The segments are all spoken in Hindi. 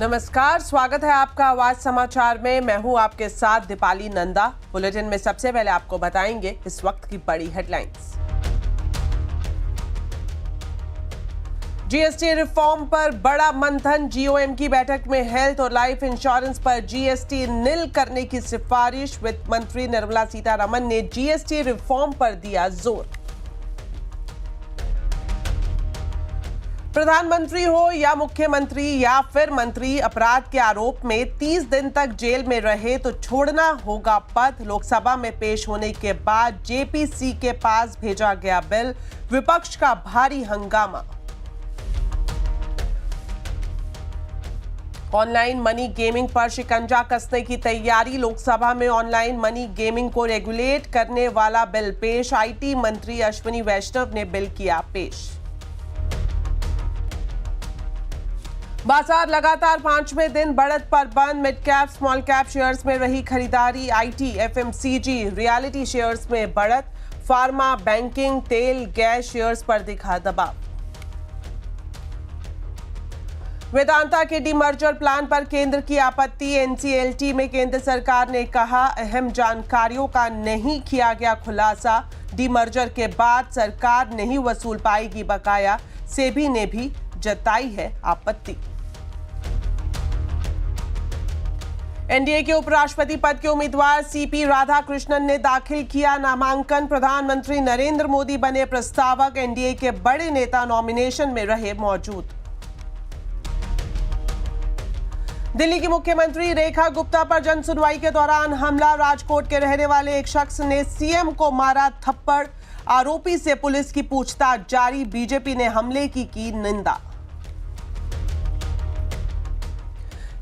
नमस्कार, स्वागत है आपका आवाज समाचार में। मैं हूं आपके साथ दीपाली नंदा। बुलेटिन में सबसे पहले आपको बताएंगे इस वक्त की बड़ी हेडलाइंस। जीएसटी रिफॉर्म पर बड़ा मंथन। जीओएम की बैठक में हेल्थ और लाइफ इंश्योरेंस पर जीएसटी निल करने की सिफारिश। वित्त मंत्री निर्मला सीतारमण ने जीएसटी रिफॉर्म पर दिया जोर। प्रधानमंत्री हो या मुख्यमंत्री या फिर मंत्री, अपराध के आरोप में 30 दिन तक जेल में रहे तो छोड़ना होगा पद। लोकसभा में पेश होने के बाद जेपीसी के पास भेजा गया बिल, विपक्ष का भारी हंगामा। ऑनलाइन मनी गेमिंग पर शिकंजा कसने की तैयारी। लोकसभा में ऑनलाइन मनी गेमिंग को रेगुलेट करने वाला बिल पेश। आईटी मंत्री अश्विनी वैष्णव ने बिल किया पेश। बाजार लगातार 5वें दिन बढ़त पर बंद। Mid cap small cap shares में रही खरीदारी। आईटी, एफएमसीजी, रियलिटी शेयर्स में बढ़त। फार्मा, बैंकिंग, तेल, गैस शेयर्स पर दिखा दबाव। वेदांता के डीमर्जर प्लान पर केंद्र की आपत्ति। एनसीएलटी में केंद्र सरकार ने कहा अहम जानकारियों का नहीं किया गया खुलासा। डीमर्जर के बाद सरकार नहीं वसूल पाएगी बकाया। सेबी ने भी जताई है आपत्ति। एनडीए के उपराष्ट्रपति पद के उम्मीदवार सीपी राधाकृष्णन ने दाखिल किया नामांकन। प्रधानमंत्री नरेंद्र मोदी बने प्रस्तावक। एनडीए के बड़े नेता नॉमिनेशन में रहे मौजूद। दिल्ली की मुख्यमंत्री रेखा गुप्ता पर जन सुनवाई के दौरान हमला। राजकोट के रहने वाले एक शख्स ने सीएम को मारा थप्पड़। आरोपी से पुलिस की पूछताछ जारी। बीजेपी ने हमले की निंदा।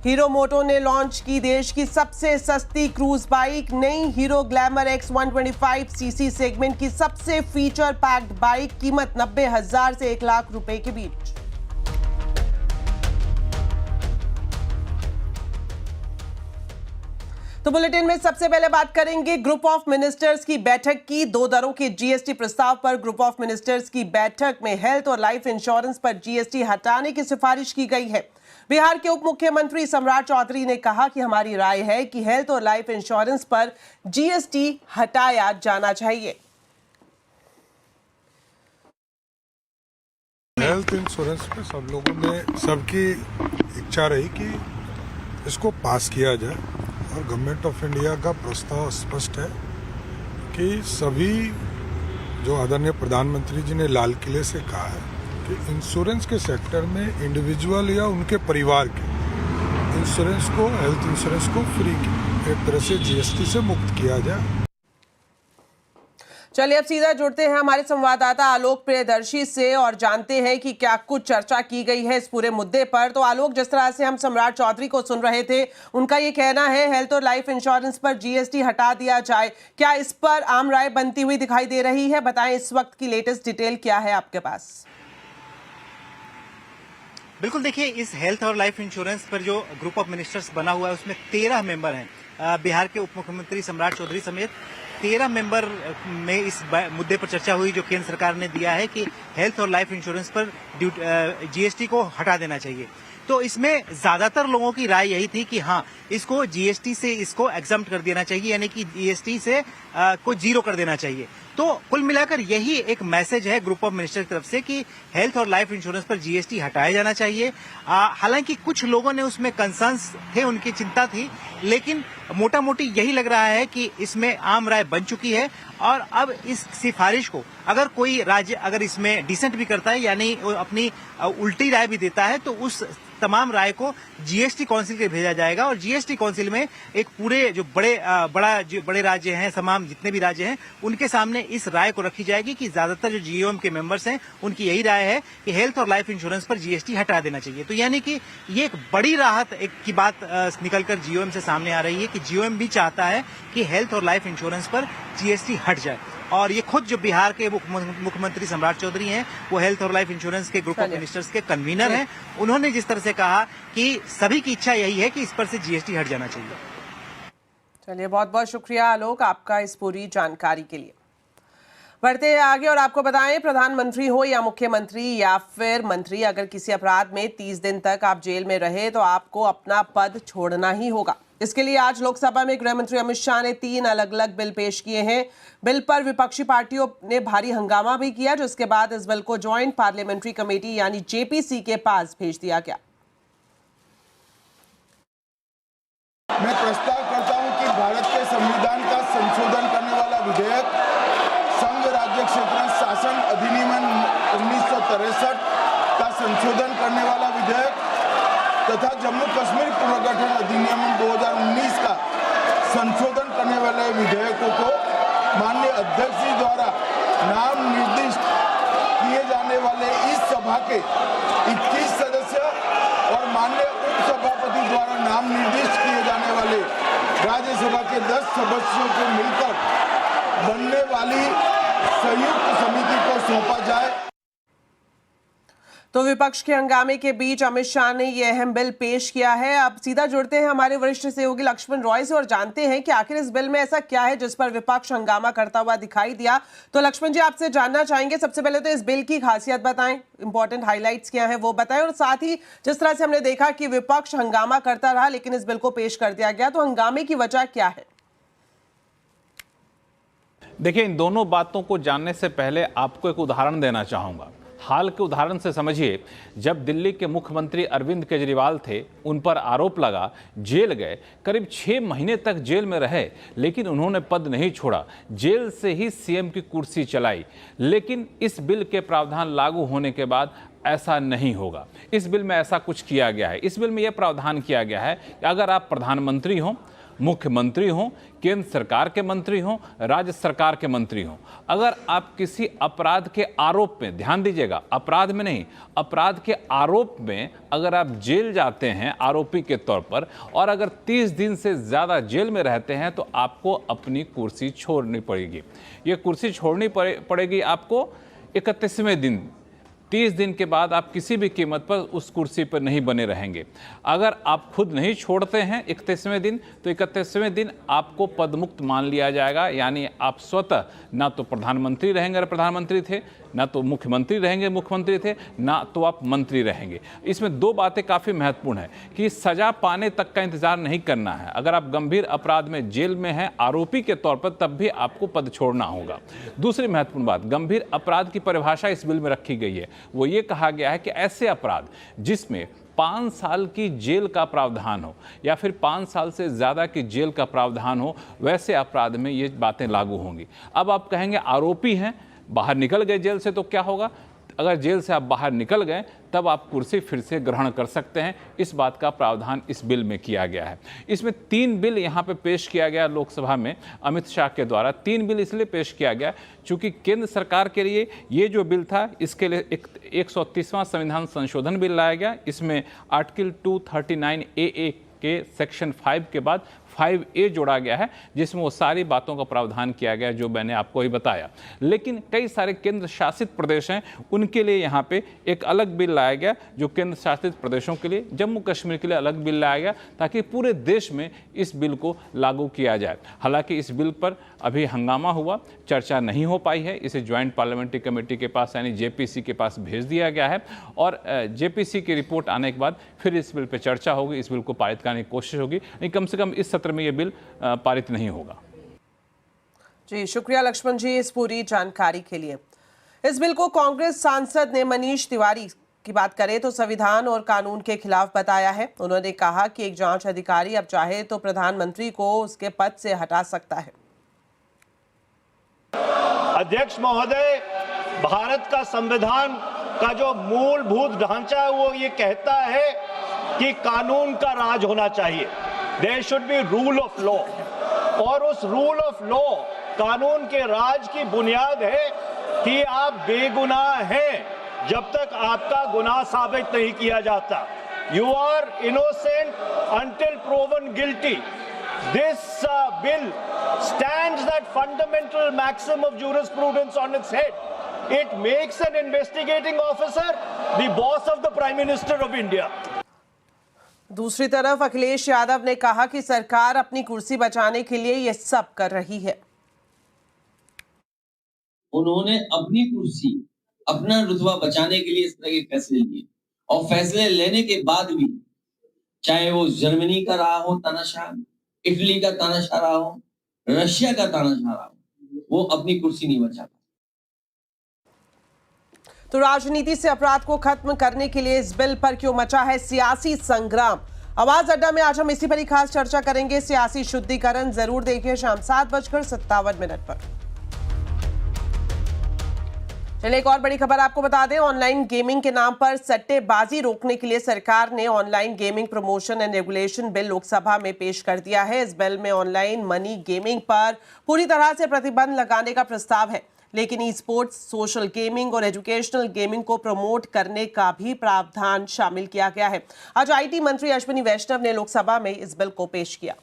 हीरो मोटो ने लॉन्च की देश की सबसे सस्ती क्रूज बाइक। नई hero glamour x 125 CC segment की सबसे फीचर पैक्ड बाइक। कीमत 90,000 से 1 लाख रुपए के बीच। तो बुलेटिन में सबसे पहले बात करेंगे ग्रुप ऑफ मिनिस्टर्स की बैठक की। 2 दरों के जीएसटी प्रस्ताव पर ग्रुप ऑफ मिनिस्टर्स की बैठक में हेल्थ और लाइफ इंश्योरेंस पर जीएसटी हटाने की सिफारिश की गई है। बिहार के उप मुख्यमंत्री सम्राट चौधरी ने कहा कि हमारी राय है कि हेल्थ और लाइफ इंश्योरेंस पर जीएसटी हटाया जाना चाहिए। हेल्थ इंश्योरेंस पे सब लोगों ने सबकी इच्छा रही कि इसको पास किया जाए और गवर्नमेंट ऑफ इंडिया का प्रस्ताव स्पष्ट है कि सभी जो आदरणीय प्रधानमंत्री जी ने लाल किले से कहा है कि इंश्योरेंस के सेक्टर में इंडिविजुअल या उनके परिवार के इंश्योरेंस को, हेल्थ इंश्योरेंस को फ्री एक तरह से जीएसटी से मुक्त किया जाए। चलिए अब सीधा जुड़ते हैं हमारे संवाददाता आलोक प्रियदर्शी से और जानते हैं कि क्या कुछ चर्चा की गई है इस पूरे मुद्दे पर। तो आलोक, जिस तरह से हम सम्राट चौधरी को सुन रहे थे, उनका ये कहना है हेल्थ और लाइफ इंश्योरेंस पर जीएसटी हटा दिया जाए। क्या इस पर आम राय बनती हुई दिखाई दे रही है? बताएं इस वक्त की लेटेस्ट डिटेल क्या है आपके पास? बिल्कुल, देखिए इस हेल्थ और लाइफ इंश्योरेंस पर जो ग्रुप ऑफ मिनिस्टर्स बना हुआ है उसमें 13 मेंबर हैं। बिहार के उप मुख्यमंत्री सम्राट चौधरी समेत 13 मेंबर में इस मुद्दे पर चर्चा हुई जो केंद्र सरकार ने दिया है कि हेल्थ और लाइफ इंश्योरेंस पर जीएसटी को हटा देना चाहिए। तो इसमें ज्यादातर लोगों की राय यही थी कि हाँ, इसको जीएसटी से इसको एग्जम्प्ट कर देना चाहिए, यानी कि जीएसटी से को जीरो कर देना चाहिए। तो कुल मिलाकर यही एक मैसेज है ग्रुप ऑफ मिनिस्टर की तरफ से कि हेल्थ और लाइफ इंश्योरेंस पर जीएसटी हटाया जाना चाहिए। हालांकि कुछ लोगों ने उसमें कंसर्न्स थे, उनकी चिंता थी, लेकिन मोटा मोटी यही लग रहा है कि इसमें आम राय बन चुकी है। और अब इस सिफारिश को अगर कोई राज्य अगर इसमें डिसेंट भी करता है, यानी अपनी उल्टी राय भी देता है, तो उस तमाम राय को जीएसटी काउंसिल के भेजा जाएगा और जीएसटी काउंसिल में एक पूरे जो बड़े राज्य हैं, तमाम जितने भी राज्य हैं, उनके सामने इस राय को रखी जाएगी कि ज्यादातर जो जीओएम के मेंबर्स हैं उनकी यही राय है कि हेल्थ और लाइफ इंश्योरेंस पर जीएसटी हटा देना चाहिए। तो यानी कि ये एक बड़ी राहत की बात निकलकर जीओएम से सामने आ रही है कि जीओएम भी चाहता है कि हेल्थ और लाइफ इंश्योरेंस पर जीएसटी हट जाए। और ये खुद जो बिहार के मुख्यमंत्री सम्राट चौधरी हैं, वो हेल्थ और लाइफ इंश्योरेंस के ग्रुप ऑफ मिनिस्टर्स के कन्वीनर हैं, उन्होंने जिस तरह से कहा कि सभी की इच्छा यही है कि इस पर से जीएसटी हट जाना चाहिए। चलिए, बहुत बहुत शुक्रिया आलोक आपका इस पूरी जानकारी के लिए। बढ़ते हैं आगे और आपको बताएं, प्रधानमंत्री हो या मुख्यमंत्री या फिर मंत्री, अगर किसी अपराध में 30 दिन तक आप जेल में रहे तो आपको अपना पद छोड़ना ही होगा। इसके लिए आज लोकसभा में गृह मंत्री अमित शाह ने 3 अलग अलग बिल पेश किए हैं। बिल पर विपक्षी पार्टियों ने भारी हंगामा भी किया, जिसके बाद इस बिल को ज्वाइंट पार्लियामेंट्री कमेटी यानी जेपीसी के पास भेज दिया गया। मैं प्रस्ताव करता हूं कि भारत के संविधान का संशोधन करने वाला विधेयक, संघ राज्य क्षेत्र शासन अधिनियम 1963 का संशोधन करने वाला विधेयक तथा जम्मू कश्मीर पुनर्गठन अधिनियम 2019 का संशोधन करने वाले विधेयकों को माननीय अध्यक्ष जी द्वारा नाम निर्दिष्ट किए जाने वाले इस सभा के 21 सदस्य और माननीय उपसभापति द्वारा नाम निर्दिष्ट किए जाने वाले राज्यसभा के 10 सदस्यों को मिलकर बनने वाली संयुक्त समिति को सौंपा जाए। तो विपक्ष के हंगामे के बीच अमित शाह ने यह अहम बिल पेश किया है। अब सीधा जुड़ते हैं हमारे वरिष्ठ सहयोगी लक्ष्मण रॉय से और जानते हैं कि आखिर इस बिल में ऐसा क्या है जिस पर विपक्ष हंगामा करता हुआ दिखाई दिया। तो लक्ष्मण जी, आपसे जानना चाहेंगे, सबसे पहले तो इस बिल की खासियत बताएं, इंपॉर्टेंट हाईलाइट्स क्या है वो बताएं, और साथ ही जिस तरह से हमने देखा कि विपक्ष हंगामा करता रहा लेकिन इस बिल को पेश कर दिया गया, तो हंगामे की वजह क्या है? देखिए, इन दोनों बातों को जानने से पहले आपको एक उदाहरण देना चाहूँगा। हाल के उदाहरण से समझिए, जब दिल्ली के मुख्यमंत्री अरविंद केजरीवाल थे, उन पर आरोप लगा, जेल गए, करीब 6 महीने तक जेल में रहे, लेकिन उन्होंने पद नहीं छोड़ा, जेल से ही सीएम की कुर्सी चलाई। लेकिन इस बिल के प्रावधान लागू होने के बाद ऐसा नहीं होगा। इस बिल में ऐसा कुछ किया गया है। इस बिल में यह प्रावधान किया गया है कि अगर आप प्रधानमंत्री हों, मुख्यमंत्री हों, केंद्र सरकार के मंत्री हों, राज्य सरकार के मंत्री हों, अगर आप किसी अपराध के आरोप में, ध्यान दीजिएगा, अपराध में नहीं, अपराध के आरोप में अगर आप जेल जाते हैं आरोपी के तौर पर और अगर 30 दिन से ज़्यादा जेल में रहते हैं तो आपको अपनी कुर्सी छोड़नी पड़ेगी। ये कुर्सी छोड़नी पड़ेगी आपको 31वें दिन। 30 दिन के बाद आप किसी भी कीमत पर उस कुर्सी पर नहीं बने रहेंगे। अगर आप खुद नहीं छोड़ते हैं 31वें दिन, तो 31वें दिन आपको पदमुक्त मान लिया जाएगा, यानी आप स्वतः ना तो प्रधानमंत्री रहेंगे अगर प्रधानमंत्री थे, ना तो मुख्यमंत्री रहेंगे मुख्यमंत्री थे, ना तो आप मंत्री रहेंगे। इसमें 2 बातें काफ़ी महत्वपूर्ण है कि सजा पाने तक का इंतजार नहीं करना है। अगर आप गंभीर अपराध में जेल में हैं आरोपी के तौर पर, तब भी आपको पद छोड़ना होगा। दूसरी महत्वपूर्ण बात, गंभीर अपराध की परिभाषा इस बिल में रखी गई है। वो ये कहा गया है कि ऐसे अपराध जिसमें 5 साल की जेल का प्रावधान हो या फिर 5 साल से ज़्यादा की जेल का प्रावधान हो, वैसे अपराध में ये बातें लागू होंगी। अब आप कहेंगे आरोपी हैं, बाहर निकल गए जेल से, तो क्या होगा? अगर जेल से आप बाहर निकल गए तब आप कुर्सी फिर से ग्रहण कर सकते हैं। इस बात का प्रावधान इस बिल में किया गया है। इसमें 3 बिल यहाँ पे पेश किया गया लोकसभा में अमित शाह के द्वारा। 3 बिल इसलिए पेश किया गया चूँकि केंद्र सरकार के लिए ये जो बिल था, इसके लिए 130वां संविधान संशोधन बिल लाया गया। इसमें आर्टिकल 239AA के सेक्शन 5 के बाद 5A जोड़ा गया है, जिसमें वो सारी बातों का प्रावधान किया गया जो मैंने आपको ही बताया। लेकिन कई सारे केंद्र शासित प्रदेश हैं, उनके लिए यहाँ पे एक अलग बिल लाया गया, जो केंद्र शासित प्रदेशों के लिए, जम्मू कश्मीर के लिए अलग बिल लाया गया, ताकि पूरे देश में इस बिल को लागू किया जाए। हालांकि इस बिल पर अभी हंगामा हुआ, चर्चा नहीं हो पाई है। इसे ज्वाइंट पार्लियामेंट्री कमेटी के पास यानी जेपीसी के पास भेज दिया गया है और जेपीसी की रिपोर्ट आने के बाद फिर इस बिल पर चर्चा होगी, इस बिल को पारित करने की कोशिश होगी। नहीं, कम से कम इस सत्र में ये बिल पारित नहीं होगा। जी, शुक्रिया लक्ष्मण जी इस पूरी जानकारी के लिए। इस बिल को कांग्रेस सांसद ने मनीष तिवारी की बात करें तो संविधान और कानून के खिलाफ बताया है। उन्होंने कहा कि एक जांच अधिकारी अब चाहे तो प्रधानमंत्री को उसके पद से हटा सकता है। अध्यक्ष महोदय, भारत का संविधान का जो मूलभूत ढांचा है वो ये कहता है कि कानून का राज होना चाहिए। There should be rule of law, और उस रूल ऑफ लॉ, कानून के राज की बुनियाद है कि आप बेगुनाह हैं जब तक आपका गुनाह साबित नहीं किया जाता। You are innocent until proven guilty. This bill stands that fundamental maxim of jurisprudence on its head. It makes an investigating officer the boss of the Prime Minister of India. दूसरी तरफ अखिलेश यादव ने कहा कि सरकार अपनी कुर्सी बचाने के लिए ये सब कर रही है। उन्होंने अपनी कुर्सी, अपना रुतबा बचाने के लिए इस तरह के फैसले लिए, और फैसले लेने के बाद भी चाहे वो जर्मनी का रहा हो तानाशाह, इटली का तानाशाह रहा हो, रशिया का तानाशाह रहा हो, वो अपनी कुर्सी नहीं बचा पाता। तो राजनीति से अपराध को खत्म करने के लिए इस बिल पर क्यों मचा है सियासी संग्राम? आवाज अड्डा में आज हम इसी पर ही खास चर्चा करेंगे। सियासी शुद्धिकरण जरूर देखिए शाम 7:57 पर। चलिए एक और बड़ी खबर आपको बता दें, ऑनलाइन गेमिंग के नाम पर सट्टेबाजी रोकने के लिए सरकार ने online gaming promotion and regulation bill Lok Sabha में पेश कर दिया है। इस बिल में ऑनलाइन मनी गेमिंग पर पूरी तरह से प्रतिबंध लगाने का प्रस्ताव है, लेकिन ई स्पोर्ट्स, सोशल गेमिंग और एजुकेशनल गेमिंग को प्रमोट करने का भी प्रावधान शामिल किया गया है। आज आईटी मंत्री अश्विनी वैष्णव ने लोकसभा में इस बिल को पेश किया।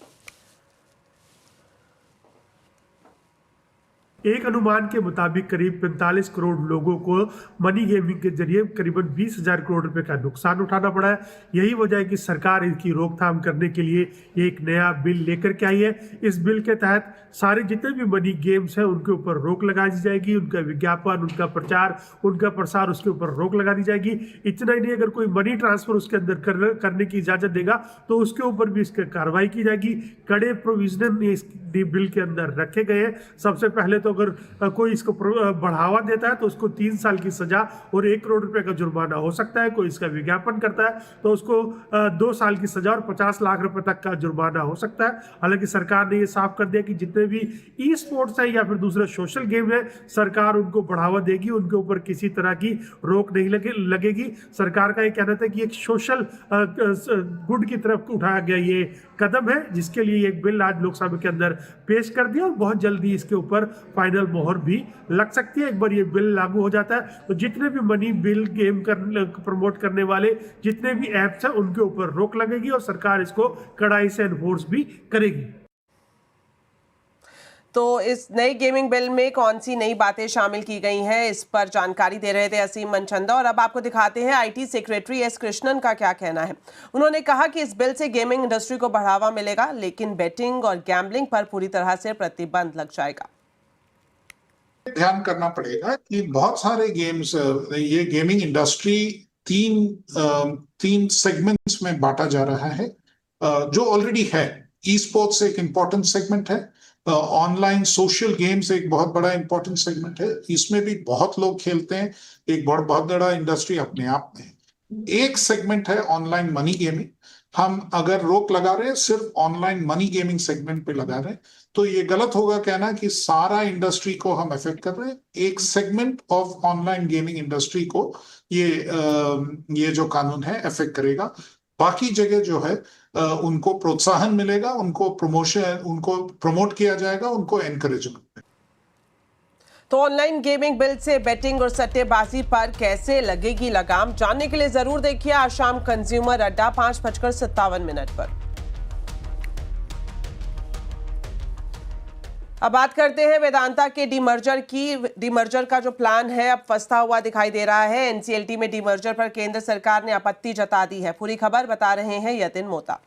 एक अनुमान के मुताबिक करीब 45 करोड़ लोगों को मनी गेमिंग के जरिए करीबन 20,000 करोड़ रुपए का नुकसान उठाना पड़ा है। यही वजह है कि सरकार इसकी रोकथाम करने के लिए एक नया बिल लेकर के आई है। इस बिल के तहत सारे जितने भी मनी गेम्स हैं उनके ऊपर रोक लगा दी जाएगी, उनका विज्ञापन, उनका प्रचार, उनका प्रसार, उसके ऊपर रोक लगा दी जाएगी। इतना ही नहीं, अगर कोई मनी ट्रांसफर उसके अंदर करने की इजाजत देगा तो उसके ऊपर भी इसकी कार्रवाई की जाएगी। कड़े प्रोविजन इस बिल के अंदर रखे गए हैं। सबसे पहले तो अगर कोई इसको बढ़ावा देता है तो उसको 3 साल की सजा और 1 करोड़ रुपए का जुर्माना हो सकता है। कोई इसका विज्ञापन करता है तो उसको 2 साल की सजा और 50 लाख रुपए तक का जुर्माना हो सकता है। हालांकि सरकार ने ये साफ कर दिया कि जितने भी ई स्पोर्ट्स है या फिर दूसरे सोशल गेम है, सरकार उनको बढ़ावा देगी, उनके ऊपर किसी तरह की रोक नहीं लगेगी। सरकार का ये कहना था कि एक सोशल गुड की तरफ उठाया गया ये कदम है, जिसके लिए एक बिल आज लोकसभा के अंदर पेश कर दिया और बहुत जल्दी इसके ऊपर फाइनल मोहर भी लग सकती है। एक बार ये बिल लागू हो जाता है तो जितने भी मनी बिल गेम प्रमोट करने वाले जितने भी ऐप्स हैं उनके ऊपर रोक लगेगी और सरकार इसको कड़ाई से एनफोर्स भी करेगी। तो इस नए गेमिंग बिल में कौन सी नई बातें शामिल की गई हैं, इस पर जानकारी दे रहे थे असीम मनचंदा। और अब आपको दिखाते हैं आईटी सेक्रेटरी एस कृष्णन का क्या कहना है। उन्होंने कहा कि इस बिल से गेमिंग इंडस्ट्री को बढ़ावा मिलेगा, लेकिन बेटिंग और गैम्बलिंग पर पूरी तरह से प्रतिबंध लग जाएगा। ध्यान करना पड़ेगा कि बहुत सारे गेम्स, ये गेमिंग इंडस्ट्री तीन सेगमेंट्स में बांटा जा रहा है जो ऑलरेडी है। ई स्पोर्ट्स एक इम्पोर्टेंट सेगमेंट है, ऑनलाइन सोशल गेम्स एक बहुत बड़ा इंपॉर्टेंट सेगमेंट है, इसमें भी बहुत लोग खेलते हैं, एक बहुत बड़ा इंडस्ट्री अपने आप में। एक सेगमेंट है ऑनलाइन मनी गेमिंग। हम अगर रोक लगा रहे हैं सिर्फ ऑनलाइन मनी गेमिंग सेगमेंट पे लगा रहे हैं तो ये गलत होगा कहना कि सारा इंडस्ट्री को हम अफेक्ट कर रहे हैं। एक segment of online gaming industry को ये जो कानून है अफेक्ट करेगा। बाकी जगह जो है उनको प्रोत्साहन मिलेगा, उनको प्रमोट किया जाएगा, उनको एनकरेज मिलेगा। तो ऑनलाइन गेमिंग बिल से बेटिंग और सट्टेबाजी पर कैसे लगेगी लगाम, जानने के लिए जरूर देखिए आज शाम कंज्यूमर अड्डा 5:57 पर। अब बात करते हैं वेदांता के डीमर्जर की। डीमर्जर का जो प्लान है अब फंसता हुआ दिखाई दे रहा है। एनसीएलटी में डीमर्जर पर केंद्र सरकार ने आपत्ति जता दी है। पूरी खबर बता रहे हैं यतिन मोता।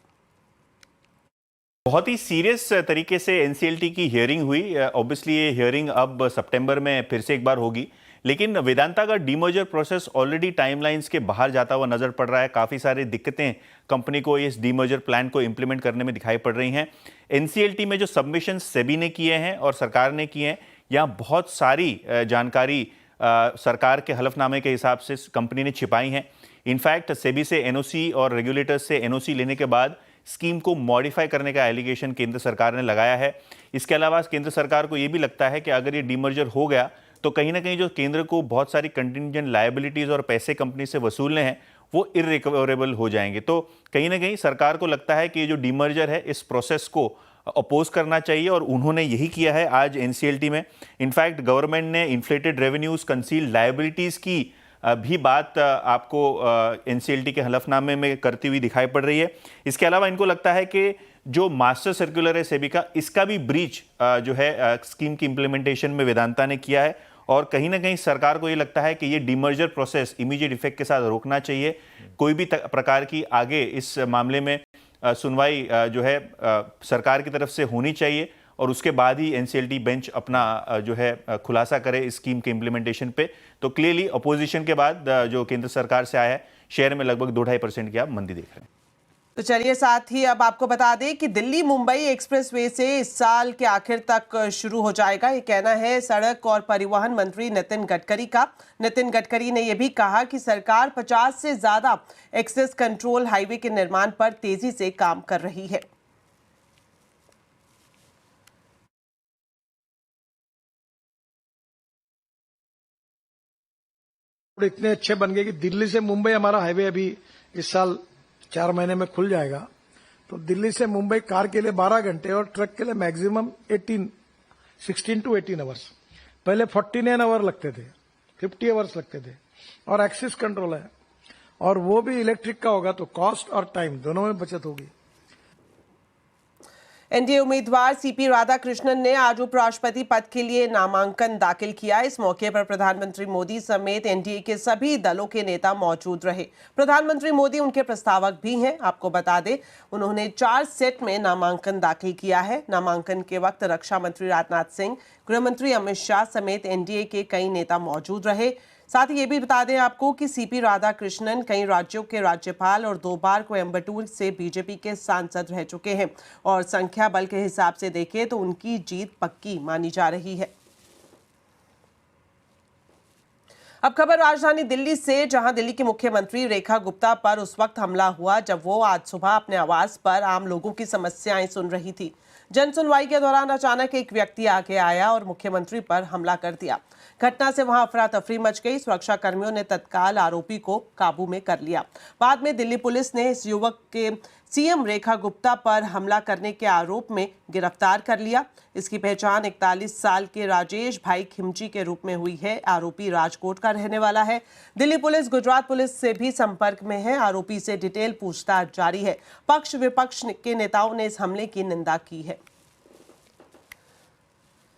बहुत ही सीरियस तरीके से एनसीएलटी की हियरिंग हुई। ऑब्वियसली ये हियरिंग अब सितंबर में फिर से एक बार होगी, लेकिन वेदांता का डीमर्जर प्रोसेस ऑलरेडी टाइमलाइंस के बाहर जाता हुआ नजर पड़ रहा है। काफ़ी सारी दिक्कतें कंपनी को इस डीमर्जर प्लान को इंप्लीमेंट करने में दिखाई पड़ रही हैं। एनसीएलटी में जो सबमिशन सेबी ने किए हैं और सरकार ने किए हैं, यहाँ बहुत सारी जानकारी सरकार के हलफनामे के हिसाब से कंपनी ने छिपाई हैं। इनफैक्ट सेबी से एनओसी और रेगुलेटर्स से एनओसी लेने के बाद स्कीम को मॉडिफाई करने का एलिगेशन केंद्र सरकार ने लगाया है। इसके अलावा केंद्र सरकार को यह भी लगता है कि अगर ये डीमर्जर हो गया तो कहीं ना कहीं जो केंद्र को बहुत सारी कंटिंजेंट लायबिलिटीज और पैसे कंपनी से वसूलने हैं वो इररिकवरेबल हो जाएंगे। तो कहीं ना कहीं सरकार को लगता है कि ये जो डीमर्जर है इस प्रोसेस को अपोज करना चाहिए और उन्होंने यही किया है आज एनसीएलटी में। इनफैक्ट गवर्नमेंट ने इन्फ्लेटेड रेवेन्यूज, कंसील्ड लायबिलिटीज की भी बात आपको एनसीएलटी के हलफनामे में करती हुई दिखाई पड़ रही है। इसके अलावा इनको लगता है कि जो मास्टर सर्कुलर है सेबी का, इसका भी ब्रीच जो है स्कीम की इंप्लीमेंटेशन में वेदांता ने किया है और कहीं ना कहीं सरकार को ये लगता है कि ये डीमर्जर प्रोसेस इमीडिएट इफेक्ट के साथ रोकना चाहिए। कोई भी प्रकार की आगे इस मामले में सुनवाई जो है सरकार की तरफ से होनी चाहिए और उसके बाद ही एनसीएलटी बेंच अपना जो है खुलासा करे इस स्कीम के इम्प्लीमेंटेशन पे। तो क्लियरली अपोजिशन के बाद जो केंद्र सरकार से आया है, शेयर में लगभग 2-2.5% की आप मंदी देख रहे हैं। तो चलिए साथ ही अब आपको बता दें कि दिल्ली मुंबई एक्सप्रेसवे से इस साल के आखिर तक शुरू हो जाएगा, ये कहना है सड़क और परिवहन मंत्री नितिन गडकरी का। नितिन गडकरी ने यह भी कहा कि सरकार 50 से ज्यादा एक्सेस कंट्रोल हाईवे के निर्माण पर तेजी से काम कर रही है। इतने अच्छे बन गए कि दिल्ली से मुंबई हमारा हाईवे अभी इस साल 4 महीने में खुल जाएगा। तो दिल्ली से मुंबई कार के लिए 12 घंटे और ट्रक के लिए मैक्सिमम 16 to 18 आवर्स। पहले 49 आवर लगते थे, 50 आवर्स लगते थे। और एक्सेस कंट्रोल है और वो भी इलेक्ट्रिक का होगा, तो कॉस्ट और टाइम दोनों में बचत होगी। एनडीए उम्मीदवार सीपी राधाकृष्णन ने आज उपराष्ट्रपति पद के लिए नामांकन दाखिल किया। इस मौके पर प्रधानमंत्री मोदी समेत एनडीए के सभी दलों के नेता मौजूद रहे। प्रधानमंत्री मोदी उनके प्रस्तावक भी हैं। आपको बता दें, उन्होंने 4 सेट में नामांकन दाखिल किया है। नामांकन के वक्त रक्षा मंत्री राजनाथ सिंह, गृह मंत्री अमित शाह समेत एनडीए के कई नेता मौजूद रहे। साथ ही ये भी बता दें आपको कि सीपी राधाकृष्णन कई राज्यों के राज्यपाल और 2 बार कोयम्बटूर से बीजेपी के सांसद रह चुके हैं और संख्या बल के हिसाब से देखें तो उनकी जीत पक्की मानी जा रही है। अब खबर राजधानी दिल्ली से, जहां दिल्ली की मुख्यमंत्री रेखा गुप्ता पर उस वक्त हमला हुआ जब वो आज सुबह अपने आवास पर आम लोगों की समस्याएं सुन रही थी। जन सुनवाई के दौरान अचानक एक व्यक्ति आगे आया और मुख्यमंत्री पर हमला कर दिया। घटना से वहां अफरा तफरी मच गई। सुरक्षा कर्मियों ने तत्काल आरोपी को काबू में कर लिया। बाद में दिल्ली पुलिस ने इस युवक के सीएम रेखा गुप्ता पर हमला करने के आरोप में गिरफ्तार कर लिया। इसकी पहचान 41 साल के राजेश भाई खिमजी के रूप में हुई है। आरोपी राजकोट का रहने वाला है। दिल्ली पुलिस गुजरात पुलिस से भी संपर्क में है। आरोपी से डिटेल पूछताछ जारी है। पक्ष विपक्ष के नेताओं ने इस हमले की निंदा की है।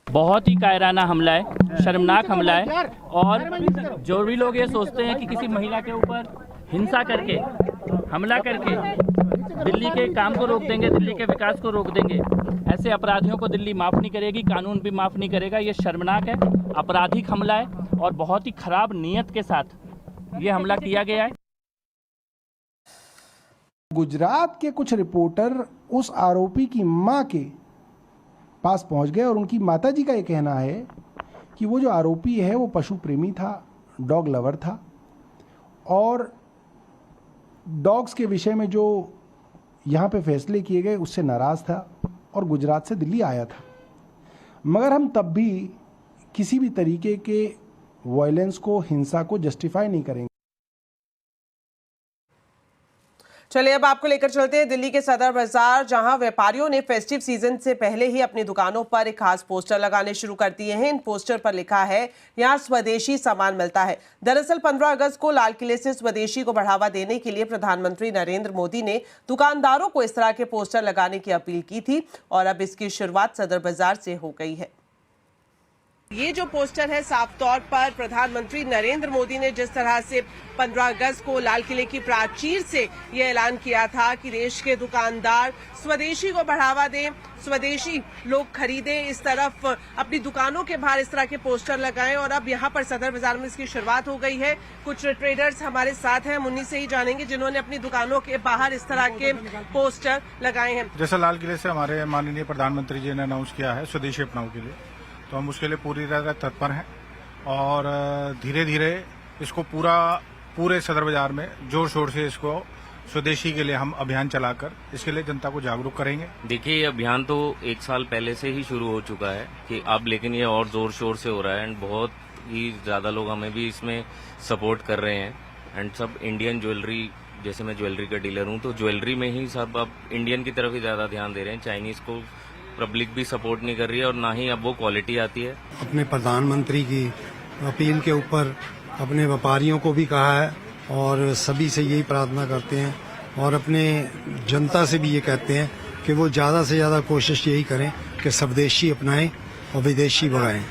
बहुत ही कायराना हमला है, शर्मनाक हमला है। और जो भी लोग ये सोचते हैं कि किसी महिला के ऊपर हिंसा करके, हमला करके दिल्ली के काम को रोक देंगे, दिल्ली के विकास को रोक देंगे, ऐसे अपराधियों को दिल्ली माफ़ नहीं करेगी, कानून भी माफ़ नहीं करेगा। ये शर्मनाक है, आपराधिक हमला है और बहुत ही खराब नीयत के साथ ये हमला किया गया है। गुजरात के कुछ रिपोर्टर उस आरोपी की मां के पास पहुंच गए और उनकी माताजी का ये कहना है कि वो जो आरोपी है वो पशु प्रेमी था, डॉग लवर था और डॉग्स के विषय में जो यहाँ पे फैसले किए गए उससे नाराज़ था और गुजरात से दिल्ली आया था। मगर हम तब भी किसी भी तरीके के वायलेंस को, हिंसा को जस्टिफाई नहीं करेंगे। चलिए अब आपको लेकर चलते हैं दिल्ली के सदर बाजार, जहां व्यापारियों ने फेस्टिव सीजन से पहले ही अपनी दुकानों पर एक खास पोस्टर लगाने शुरू कर दिए हैं। इन पोस्टर पर लिखा है, यहां स्वदेशी सामान मिलता है। दरअसल 15 अगस्त को लाल किले से स्वदेशी को बढ़ावा देने के लिए प्रधानमंत्री नरेंद्र मोदी ने दुकानदारों को इस तरह के पोस्टर लगाने की अपील की थी और अब इसकी शुरुआत सदर बाजार से हो गई है। ये जो पोस्टर है, साफ तौर पर प्रधानमंत्री नरेंद्र मोदी ने जिस तरह से 15 अगस्त को लाल किले की प्राचीर से ये ऐलान किया था कि देश के दुकानदार स्वदेशी को बढ़ावा दें, स्वदेशी लोग खरीदें, इस तरफ अपनी दुकानों के बाहर इस तरह के पोस्टर लगाएं और अब यहाँ पर सदर बाजार में इसकी शुरुआत हो गई है। कुछ ट्रेडर्स हमारे साथ हैं, हम उन्हीं से ही जानेंगे जिन्होंने अपनी दुकानों के बाहर इस तरह के पोस्टर लगाए हैं। जैसे लाल किले से हमारे माननीय प्रधानमंत्री जी ने अनाउंस किया है स्वदेशी अपनाओ के लिए, तो हम उसके लिए पूरी तरह तत्पर हैं और धीरे धीरे इसको पूरे सदर बाजार में जोर शोर से इसको स्वदेशी के लिए हम अभियान चलाकर इसके लिए जनता को जागरूक करेंगे। देखिए, ये अभियान तो 1 साल पहले से ही शुरू हो चुका है कि अब लेकिन ये और जोर शोर से हो रहा है एंड बहुत ही ज्यादा लोग हमें भी इसमें सपोर्ट कर रहे हैं एंड सब इंडियन ज्वेलरी, जैसे मैं ज्वेलरी का डीलर हूँ तो ज्वेलरी में ही सब अब इंडियन की तरफ ही ज्यादा ध्यान दे रहे हैं। चाइनीज को पब्लिक भी सपोर्ट नहीं कर रही है और ना ही अब वो क्वालिटी आती है। अपने प्रधानमंत्री की अपील के ऊपर अपने व्यापारियों को भी कहा है और सभी से यही प्रार्थना करते हैं और अपने जनता से भी ये कहते हैं कि वो ज़्यादा से ज़्यादा कोशिश यही करें कि स्वदेशी अपनाएं और विदेशी बढ़ाएं।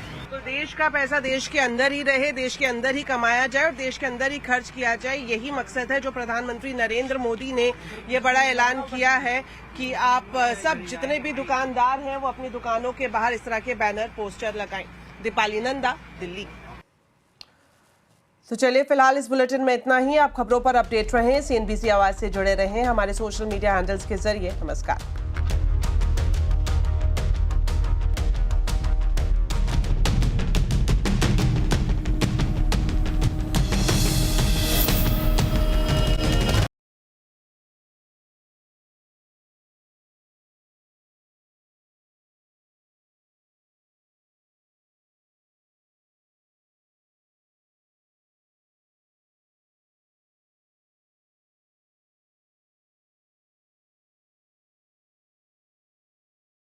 देश का पैसा देश के अंदर ही रहे, देश के अंदर ही कमाया जाए और देश के अंदर ही खर्च किया जाए। यही मकसद है जो प्रधानमंत्री नरेंद्र मोदी ने ये बड़ा ऐलान किया है कि आप सब जितने भी दुकानदार हैं वो अपनी दुकानों के बाहर इस तरह के बैनर पोस्टर लगाएं। दीपाली नंदा, दिल्ली। तो चलिए फिलहाल इस बुलेटिन में इतना ही। आप खबरों पर अपडेट रहें, CNBC आवाज से जुड़े रहें हमारे सोशल मीडिया हैंडल्स के जरिए। नमस्कार।